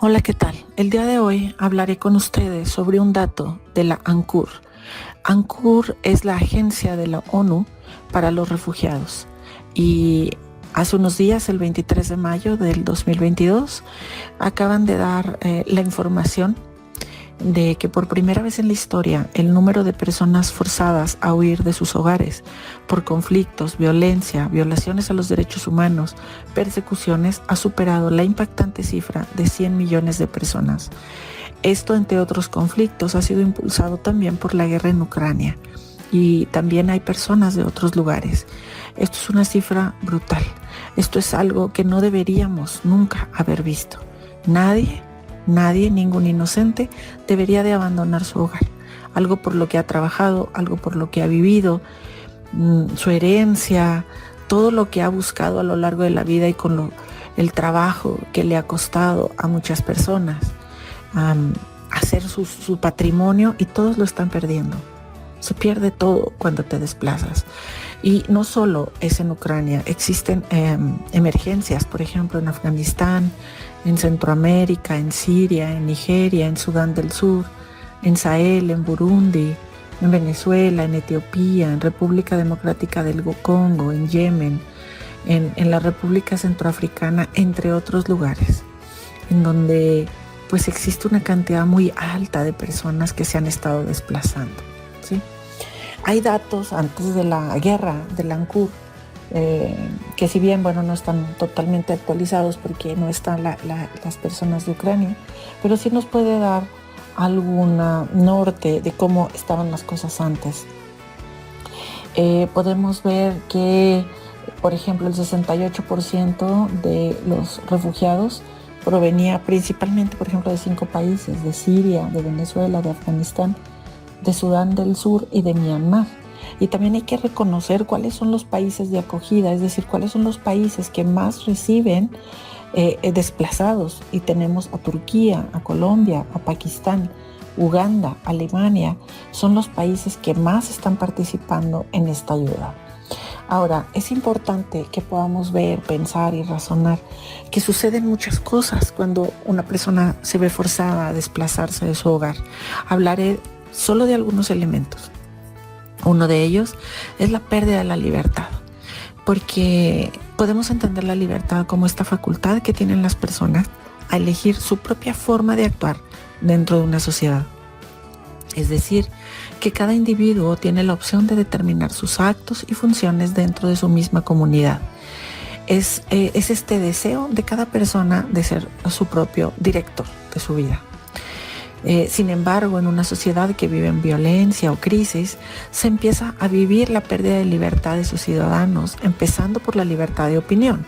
Hola, ¿qué tal? El día de hoy hablaré con ustedes sobre un dato de la ANCUR. ANCUR es la agencia de la ONU para los refugiados y hace unos días, el 23 de mayo del 2022, acaban de dar la información de que por primera vez en la historia el número de personas forzadas a huir de sus hogares por conflictos, violencia, violaciones a los derechos humanos, persecuciones, ha superado la impactante cifra de 100 millones de personas. Esto, entre otros conflictos, ha sido impulsado también por la guerra en Ucrania y también hay personas de otros lugares. Esto es una cifra brutal. Esto es algo que no deberíamos nunca haber visto. Nadie, ningún inocente debería de abandonar su hogar. Algo por lo que ha trabajado, algo por lo que ha vivido, su herencia, todo lo que ha buscado a lo largo de la vida y con el trabajo que le ha costado a muchas personas hacer su patrimonio, y todos lo están perdiendo. Se pierde todo cuando te desplazas. Y no solo es en Ucrania, existen emergencias, por ejemplo, en Afganistán, en Centroamérica, en Siria, en Nigeria, en Sudán del Sur, en Sahel, en Burundi, en Venezuela, en Etiopía, en República Democrática del Congo, en Yemen, en la República Centroafricana, entre otros lugares, en donde pues existe una cantidad muy alta de personas que se han estado desplazando, ¿sí? Hay datos antes de la guerra de la ANCUR, que si bien, no están totalmente actualizados porque no están las personas de Ucrania, pero sí nos puede dar algún norte de cómo estaban las cosas antes. Podemos ver que, por ejemplo, el 68% de los refugiados provenía principalmente, por ejemplo, de 5 países: de Siria, de Venezuela, de Afganistán, de Sudán del Sur y de Myanmar. Y también hay que reconocer cuáles son los países de acogida, es decir, cuáles son los países que más reciben desplazados. Y tenemos a Turquía, a Colombia, a Pakistán, Uganda, Alemania. Son los países que más están participando en esta ayuda. Ahora, es importante que podamos ver, pensar y razonar que suceden muchas cosas cuando una persona se ve forzada a desplazarse de su hogar. Hablaré solo de algunos elementos. Uno de ellos es la pérdida de la libertad, porque podemos entender la libertad como esta facultad que tienen las personas a elegir su propia forma de actuar dentro de una sociedad. Es decir, que cada individuo tiene la opción de determinar sus actos y funciones dentro de su misma comunidad. Es este deseo de cada persona de ser su propio director de su vida. Sin embargo, en una sociedad que vive en violencia o crisis, se empieza a vivir la pérdida de libertad de sus ciudadanos, empezando por la libertad de opinión,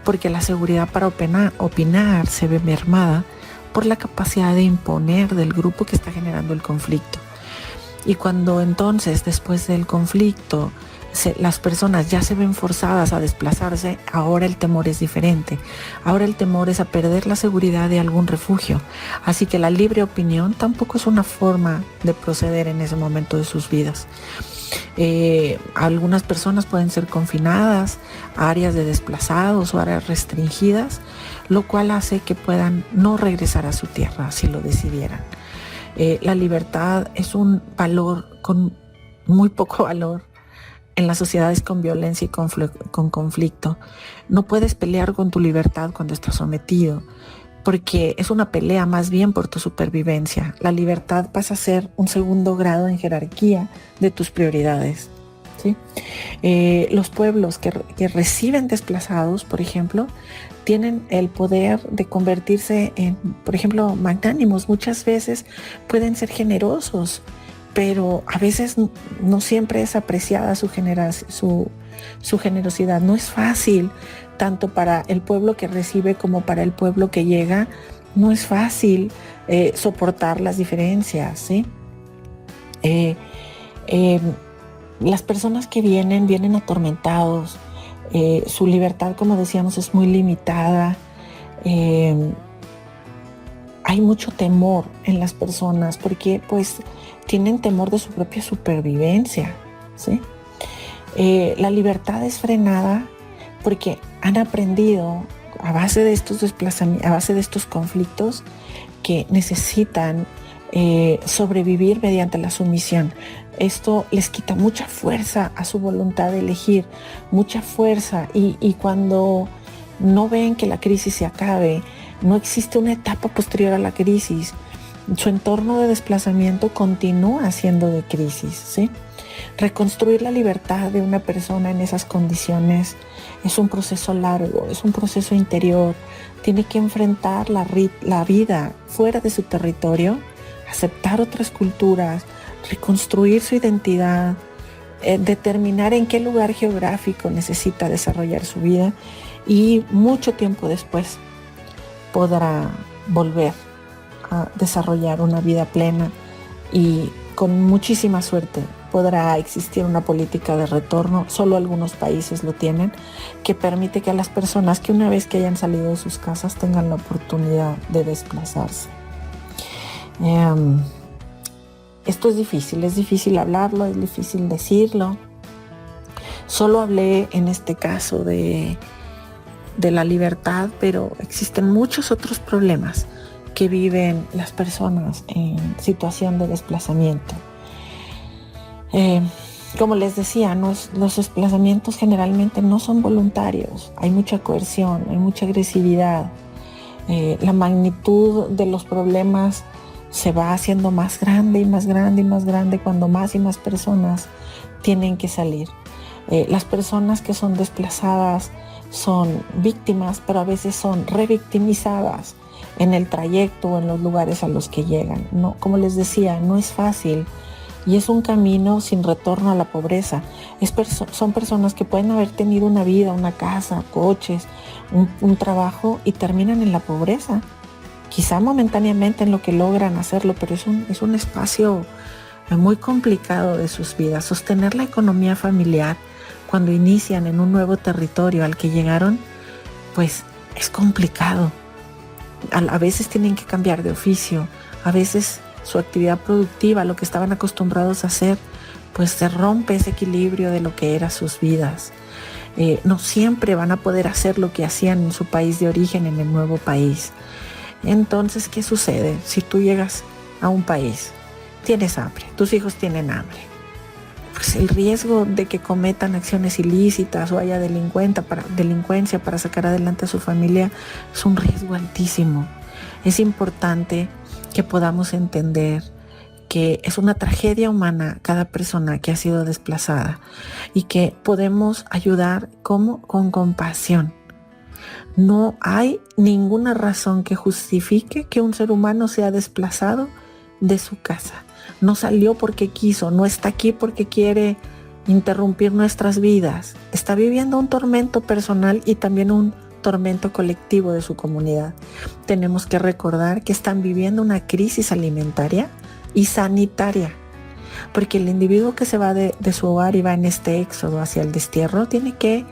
porque la seguridad para opinar se ve mermada por la capacidad de imponer del grupo que está generando el conflicto. Y cuando entonces, después del conflicto, las personas ya se ven forzadas a desplazarse, ahora el temor es diferente. Ahora el temor es a perder la seguridad de algún refugio. Así que la libre opinión tampoco es una forma de proceder en ese momento de sus vidas. Algunas personas pueden ser confinadas a áreas de desplazados o áreas restringidas, lo cual hace que puedan no regresar a su tierra si lo decidieran. La libertad es un valor con muy poco valor en las sociedades con violencia y con conflicto. No puedes pelear con tu libertad cuando estás sometido, porque es una pelea más bien por tu supervivencia. La libertad pasa a ser un segundo grado en jerarquía de tus prioridades, ¿sí? Los pueblos que reciben desplazados, por ejemplo, tienen el poder de convertirse en, por ejemplo, magnánimos. Muchas veces pueden ser generosos, pero a veces no siempre es apreciada su generosidad. No es fácil, tanto para el pueblo que recibe como para el pueblo que llega. No es fácil soportar las diferencias, ¿sí? Las personas que vienen atormentados. Su libertad, como decíamos, es muy limitada. Hay mucho temor en las personas porque pues tienen temor de su propia supervivencia, ¿sí? La libertad es frenada porque han aprendido a base de estos desplazamientos, a base de estos conflictos que necesitan sobrevivir mediante la sumisión. Esto les quita mucha fuerza a su voluntad de elegir, mucha fuerza, y cuando no ven que la crisis se acabe, no existe una etapa posterior a la crisis, su entorno de desplazamiento continúa siendo de crisis, ¿sí? Reconstruir la libertad de una persona en esas condiciones es un proceso largo, es un proceso interior. Tiene que enfrentar la vida fuera de su territorio, aceptar otras culturas, reconstruir su identidad, determinar en qué lugar geográfico necesita desarrollar su vida, y mucho tiempo después podrá volver a desarrollar una vida plena, y con muchísima suerte podrá existir una política de retorno, solo algunos países lo tienen, que permite que las personas que una vez que hayan salido de sus casas tengan la oportunidad de desplazarse. Esto es difícil hablarlo, es difícil decirlo. Solo hablé en este caso de la libertad, pero existen muchos otros problemas que viven las personas en situación de desplazamiento. Como les decía, los desplazamientos generalmente no son voluntarios. Hay mucha coerción, hay mucha agresividad. La magnitud de los problemas se va haciendo más grande y más grande y más grande cuando más y más personas tienen que salir. Las personas que son desplazadas son víctimas, pero a veces son revictimizadas en el trayecto o en los lugares a los que llegan. No, como les decía, no es fácil y es un camino sin retorno a la pobreza. Son personas que pueden haber tenido una vida, una casa, coches, un trabajo, y terminan en la pobreza. Quizá momentáneamente en lo que logran hacerlo, pero es un espacio muy complicado de sus vidas. Sostener la economía familiar cuando inician en un nuevo territorio al que llegaron, pues es complicado. A veces tienen que cambiar de oficio, a veces su actividad productiva, lo que estaban acostumbrados a hacer, pues se rompe ese equilibrio de lo que eran sus vidas. No siempre van a poder hacer lo que hacían en su país de origen, en el nuevo país. Entonces, ¿qué sucede? Si tú llegas a un país, tienes hambre, tus hijos tienen hambre, pues el riesgo de que cometan acciones ilícitas o haya delincuencia para sacar adelante a su familia es un riesgo altísimo. Es importante que podamos entender que es una tragedia humana cada persona que ha sido desplazada, y que podemos ayudar con compasión. No hay ninguna razón que justifique que un ser humano sea desplazado de su casa. No salió porque quiso, no está aquí porque quiere interrumpir nuestras vidas. Está viviendo un tormento personal y también un tormento colectivo de su comunidad. Tenemos que recordar que están viviendo una crisis alimentaria y sanitaria, porque el individuo que se va de su hogar y va en este éxodo hacia el destierro tiene que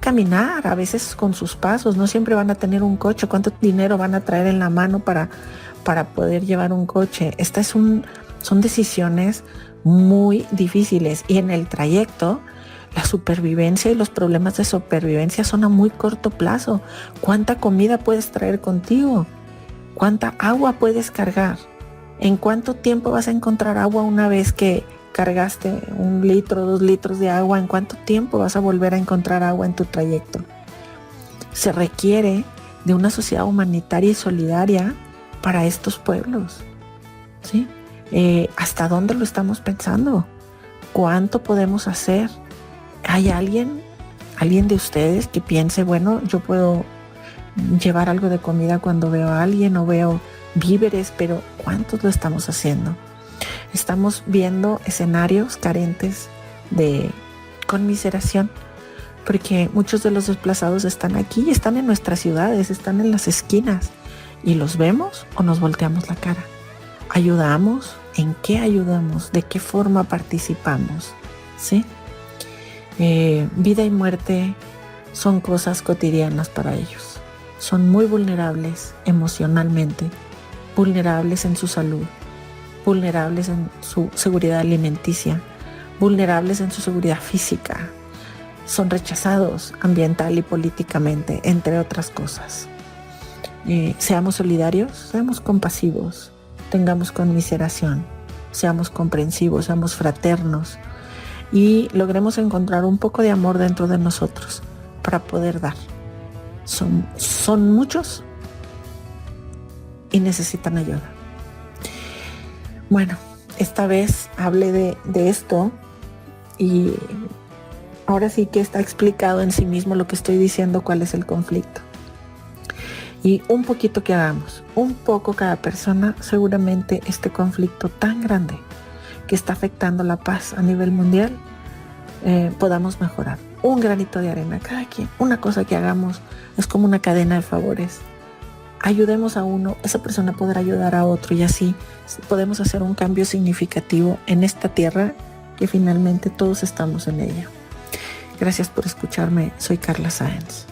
caminar, a veces con sus pasos. No siempre van a tener un coche. ¿Cuánto dinero van a traer en la mano para poder llevar un coche? Son decisiones muy difíciles, y en el trayecto la supervivencia y los problemas de supervivencia son a muy corto plazo. ¿Cuánta comida puedes traer contigo? ¿Cuánta agua puedes cargar? ¿En cuánto tiempo vas a encontrar agua una vez que cargaste 1 litro, 2 litros de agua? ¿En cuánto tiempo vas a volver a encontrar agua en tu trayecto? Se requiere de una sociedad humanitaria y solidaria para estos pueblos, ¿sí? ¿Hasta dónde lo estamos pensando? ¿Cuánto podemos hacer? ¿Hay alguien de ustedes que piense, bueno, yo puedo llevar algo de comida cuando veo a alguien o veo víveres, pero ¿cuántos lo estamos haciendo? Estamos viendo escenarios carentes de conmiseración, porque muchos de los desplazados están aquí, están en nuestras ciudades, están en las esquinas, y los vemos o nos volteamos la cara. ¿Ayudamos? ¿En qué ayudamos? ¿De qué forma participamos? ¿Sí? Vida y muerte son cosas cotidianas para ellos. Son muy vulnerables emocionalmente, vulnerables en su salud, vulnerables en su seguridad alimenticia, vulnerables en su seguridad física. son rechazados ambiental y políticamente, entre otras cosas. Seamos solidarios, seamos compasivos, tengamos conmiseración, seamos comprensivos, seamos fraternos y logremos encontrar un poco de amor dentro de nosotros para poder dar. Son muchos y necesitan ayuda. Bueno, esta vez hablé de esto y ahora sí que está explicado en sí mismo lo que estoy diciendo, cuál es el conflicto. Y un poquito que hagamos, un poco cada persona, seguramente este conflicto tan grande que está afectando la paz a nivel mundial, podamos mejorar. Un granito de arena, cada quien, una cosa que hagamos es como una cadena de favores. Ayudemos a uno, esa persona podrá ayudar a otro y así podemos hacer un cambio significativo en esta tierra que finalmente todos estamos en ella. Gracias por escucharme, soy Carla Sáenz.